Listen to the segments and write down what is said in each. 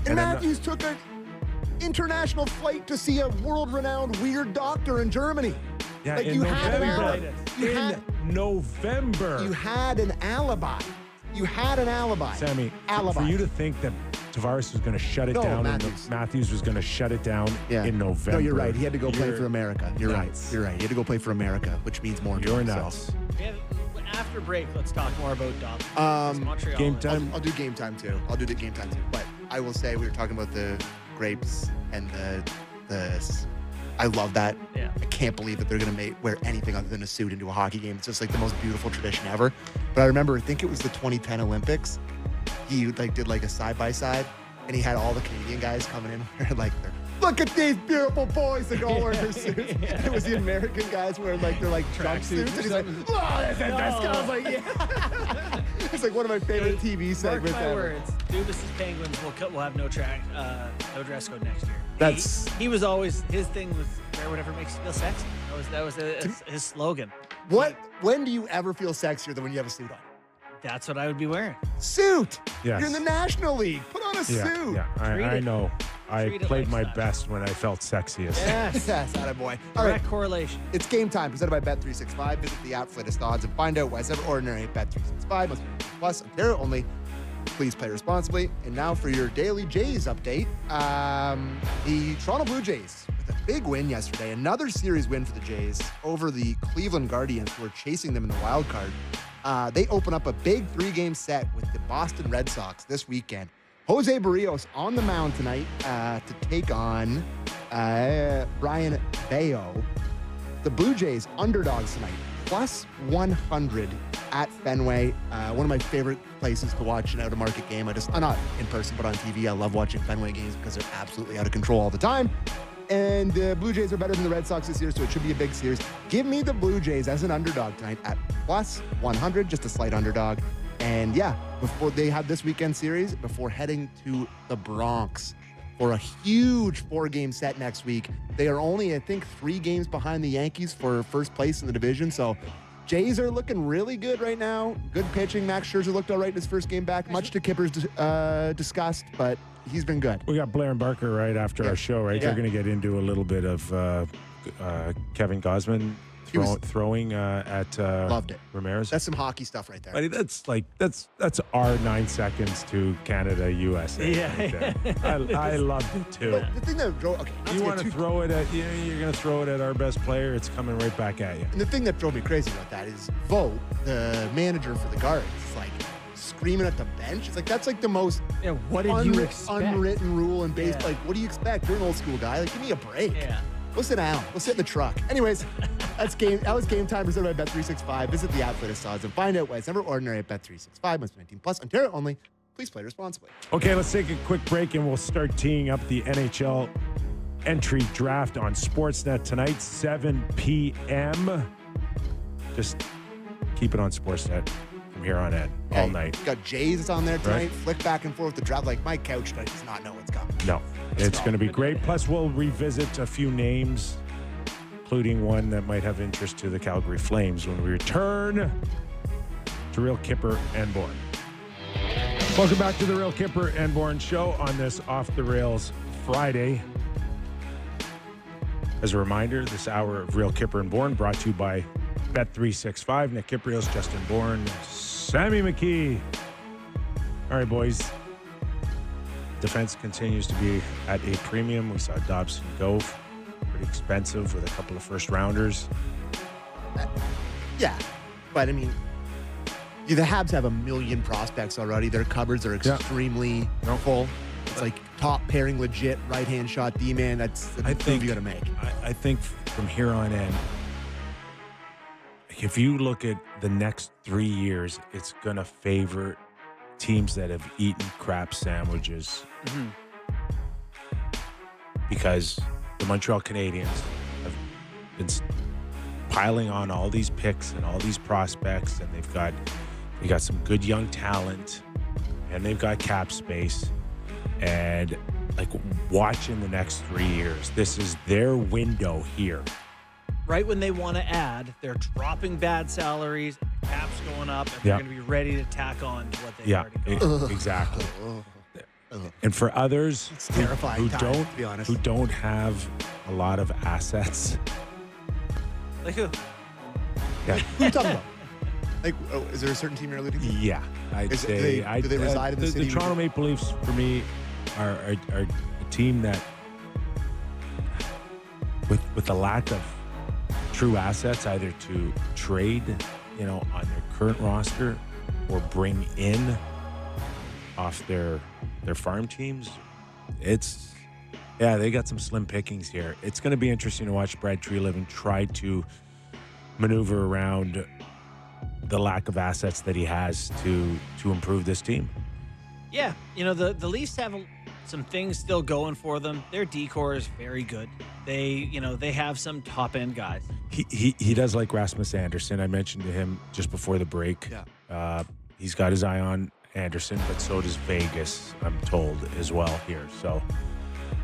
And Matthews took an international flight to see a world-renowned weird doctor in Germany. Yeah, like in you November. had an alibi. November. You had an alibi. You had an alibi. Sammy, alibi. for you to think that Tavares was going to shut it down Matthews was going to shut it down in November. No, you're right. He had to go play for America. You're nuts. right. You're right. He had to go play for America, which means more. You're nuts. After break, let's talk more about Montreal. Game time. I'll do game time too. But I will say we were talking about the grapes and the I love that. Yeah. I can't believe that they're going to wear anything other than a suit into a hockey game. It's just like the most beautiful tradition ever. But I remember, I think it was the 2010 Olympics. He did a side-by-side, and he had all the Canadian guys coming in wearing look at these beautiful boys that all wearing their suits. And it was the American guys wearing their jumpsuits. And he's like, oh, that's the best guy. I was like, yeah. It's like one of my favorite TV segments Mark my ever. words. Dubas' Penguins will have no dress code next year. That's he was always, his thing was wear whatever makes you feel sexy. That was his slogan. When do you ever feel sexier than when you have a suit on? That's what I would be wearing. Suit. Yes. You're in the National League. Put on a suit. Yeah, I know. I played my best when I felt sexiest. Yes. Yes, attaboy. All right. Correlation. It's game time presented by Bet365. Visit the app for latest odds and find out why it's ever ordinary at Bet365. Must be plus Ontario only. Please play responsibly. And now for your daily Jays update. The Toronto Blue Jays with a big win yesterday. Another series win for the Jays over the Cleveland Guardians, who are chasing them in the wild card. They open up a big 3-game set with the Boston Red Sox this weekend. Jose Barrios on the mound tonight to take on Brian Bayo. The Blue Jays underdogs tonight, plus 100 at Fenway. One of my favorite places to watch an out-of-market game. Not in person, but on TV. I love watching Fenway games because they're absolutely out of control all the time. And the Blue Jays are better than the Red Sox this year, so it should be a big series. Give me the Blue Jays as an underdog tonight at plus 100, just a slight underdog. And yeah, before they have this weekend series, before heading to the Bronx for a huge 4-game set next week. They are only, I think, 3 games behind the Yankees for first place in the division. So Jays are looking really good right now. Good pitching. Max Scherzer looked all right in his first game back, much to Kipper's disgust, but he's been good. We got Blair and Barker right after our show, right? Yeah. They're going to get into a little bit of Kevin Gausman throwing at loved it. Ramirez. That's some hockey stuff right there. Buddy, that's our 9 seconds to Canada, USA. Yeah. Right I loved it too. But the thing that You want to throw it at you're going to throw it at our best player. It's coming right back at you. And the thing that drove me crazy about that is Vogt, the manager for the Guards, is screaming at the bench. It's that's the most what did you expect? Unwritten rule in baseball. Yeah. What do you expect? You're an old school guy. Give me a break. Yeah. Go sit down. Go sit in the truck. Anyways, that was game time presented by Bet365. Visit the app for latest odds and find out why it's never ordinary at Bet365. Must be 19 plus. Ontario only. Please play responsibly. Okay, let's take a quick break and we'll start teeing up the NHL entry draft on Sportsnet tonight, 7 p.m. Just keep it on Sportsnet from here on in all night. Got Jays that's on there tonight. Right. Flick back and forth the draft. My couch tonight does not know what's coming. No, it's going to be great. Plus, we'll revisit a few names, including one that might have interest to the Calgary Flames when we return to Real Kipper and Bourne. Welcome back to the Real Kipper and Bourne show on this Off the Rails Friday. As a reminder, this hour of Real Kipper and Bourne brought to you by Bet365. Nick Kiprios, Justin Bourne, Sammy McKee. All right, boys. Defense continues to be at a premium. We saw Dobson go pretty expensive with a couple of first rounders. Yeah, but the Habs have a million prospects already. Their cupboards are extremely full. It's top pairing, legit right-hand shot D-man. That's the move you got to make. I think from here on in, if you look at the next 3 years, it's going to favor teams that have eaten crap sandwiches. Mm-hmm. Because the Montreal Canadiens have been piling on all these picks and all these prospects, and they got some good young talent, and they've got cap space. And watching the next 3 years, this is their window here. Right when they want to add, they're dropping bad salaries, cap's going up, and they're going to be ready to tack on to what they've already got. Exactly. Ugh. And for others It's terrifying time, to be honest. who don't have a lot of assets, Like who? yeah, Who are you talking about? Like, is there a certain team you're alluding to? yeah, I'd say do they reside in the city? The Toronto Maple Leafs, for me, are a team that, with the lack of true assets, either to trade, on their current roster, or bring in off their farm teams, they got some slim pickings here. It's going to be interesting to watch Brad Treliving try to maneuver around the lack of assets that he has to improve this team. Yeah, the Leafs have some things still going for them. Their decor is very good. They have some top end guys. He does like Rasmus Anderson. I mentioned to him just before the break. Yeah. He's got his eye on Anderson, but so does Vegas, I'm told, as well here. So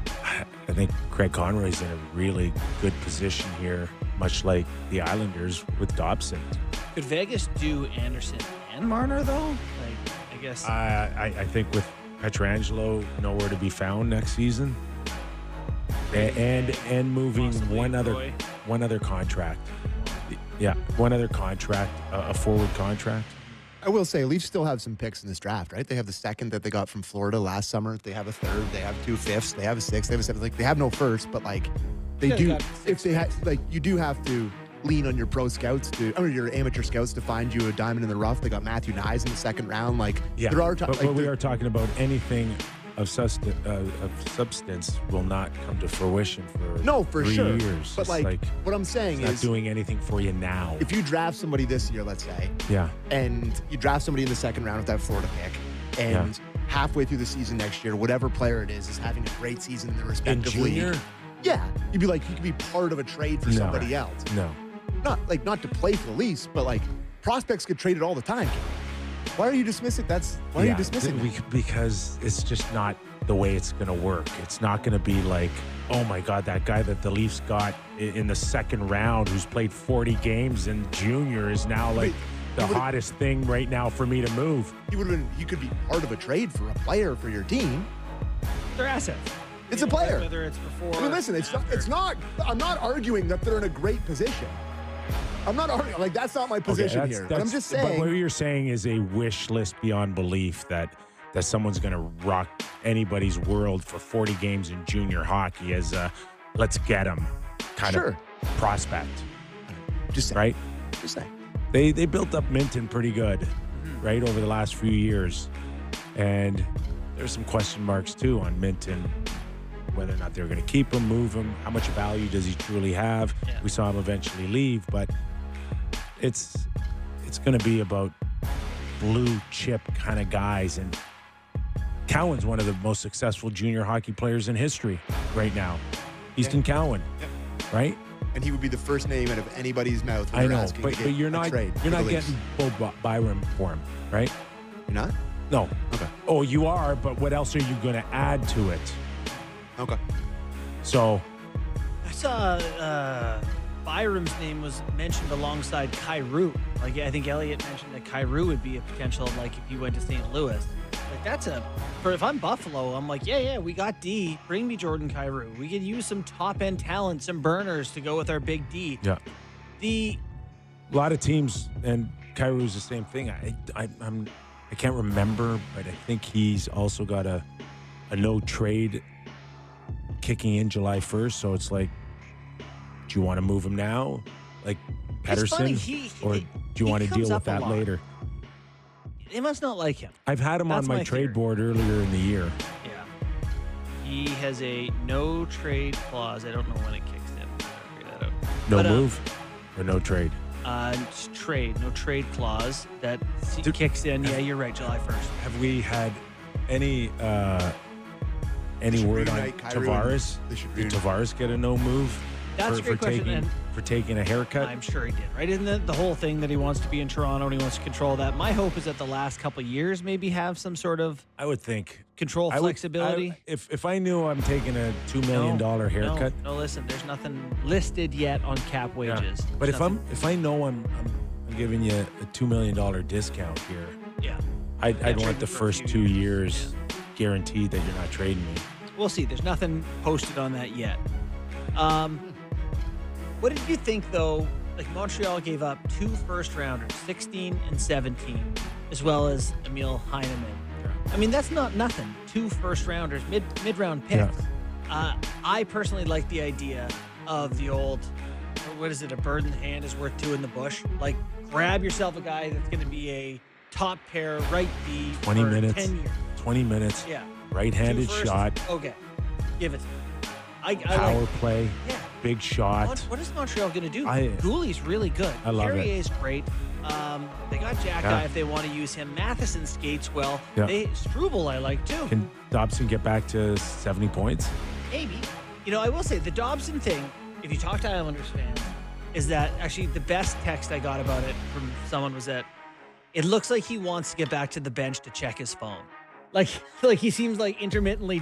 I think Craig Conroy's in a really good position here, much like the Islanders with Dobson. Could Vegas do Anderson and Marner though? Like, I guess. I think with Pietrangelo nowhere to be found next season, and moving Possibly one other contract, one other contract, a forward contract. I will say, Leafs still have some picks in this draft, right? They have the second that they got from Florida last summer. They have a third. They have 2 fifths. They have a sixth. They have a seventh. Like, they have no first, but like they Could've do. got If 6 they had, picks. like, you do have to lean on your pro scouts your amateur scouts to find you a diamond in the rough. They got Matthew Nyes in the second round. Like, there are but we are talking about anything of substance will not come to fruition for for 3 sure. years. But It's like what I'm saying it's not is, doing anything for you now. if you draft somebody this year, let's say, Yeah. and you draft somebody in the second round with that Florida pick, and halfway through the season next year, whatever player it is having a great season in their In respective junior? league. Yeah, you'd be like, he could be part of a trade for somebody else. No. Not to play for the Leafs, but like prospects get traded all the time. Why are you dismissing? Why are you dismissing that? Because it's just not the way it's going to work. It's not going to be like, oh my God, that guy that the Leafs got in the second round who's played 40 games in junior is now like the hottest thing right now for me to move. He could be part of a trade for a player for your team. They're assets. It's a player. Whether it's before. I mean, listen, it's not. I'm not arguing that they're in a great position. I'm not arguing. Like, that's not my position here. But I'm just saying. But what you're saying is a wish list beyond belief that someone's going to rock anybody's world for 40 games in junior hockey as a let's get him kind of prospect. Just saying. Right? Just saying. They built up Minton pretty good, right, over the last few years. And there's some question marks, too, on Minton, whether or not they're going to keep him, move him, how much value does he truly have. Yeah. We saw him eventually leave, but it's going to be about blue chip kind of guys. And Cowan's one of the most successful junior hockey players in history right now. Easton Cowan, right? And he would be the first name out of anybody's mouth when I they're know, asking but to get you're a not trade you're for not the Leafs. getting Bo Byram for him, right? You're not? No. Okay. Oh, you are, but what else are you going to add to it? Okay. So, I saw Byram's name was mentioned alongside Kyrou. Like, I think Elliott mentioned that Kyrou would be a potential, like, if he went to St. Louis. Like, if I'm Buffalo, I'm like, yeah, we got D. Bring me Jordan Kyrou. We could use some top-end talent, some burners to go with our big D. yeah. The A lot of teams, and Kairou's the same thing. I can't remember, but I think he's also got a no trade kicking in July 1st. So it's like, do you want to move him now, like Pedersen, or do you want to deal with that later? They must not like him. I've had him on my trade board earlier in the year. Yeah. He has a no trade clause. I don't know when it kicks in. I'll figure that out. No But, move or no trade. It's trade. No trade clause that kicks in. Yeah, you're right. July 1st. Have we had any word on reunite Kyrou Tavares? and they should Did reunite. Tavares get a no move That's a great question. for taking a haircut? I'm sure he did, right? Isn't the whole thing that he wants to be in Toronto and he wants to control that? My hope is that the last couple of years maybe have some sort of I would think control flexibility. If I knew I'm taking a $2 million haircut, No, listen, there's nothing listed yet on cap yeah. wages. But There's nothing- if I know I'm giving you a $2 million discount here, yeah. I'd trade want the for a first few 2 years. years guaranteed that you're not trading me. We'll see. There's nothing posted on that yet. What did you think, though? Like, Montreal gave up 2 first-rounders, 16 and 17, as well as Emil Heinemann. I mean, that's not nothing. 2 first-rounders, mid-round picks. I personally like the idea of the old, what is it, a bird in the hand is worth 2 in the bush. Like, grab yourself a guy that's going to be a top pair right D 20 for minutes. 10 years. 20 minutes. Yeah. Right-handed 2 firsts. shot. Okay. Give it to me. I Power like, play. yeah. Big shot. What is Montreal going to do? I- Gooley's really good. I love it. Carrier's great. They got Jack Yeah. if they want to use him. Matheson skates well. Yeah. Struble I like too. Can Dobson get back to 70 points? Maybe. You know, I will say the Dobson thing, if you talk to Islanders fans, is that actually the best text I got about it from someone was that it looks like he wants to get back to the bench to check his phone. Like he seems like intermittently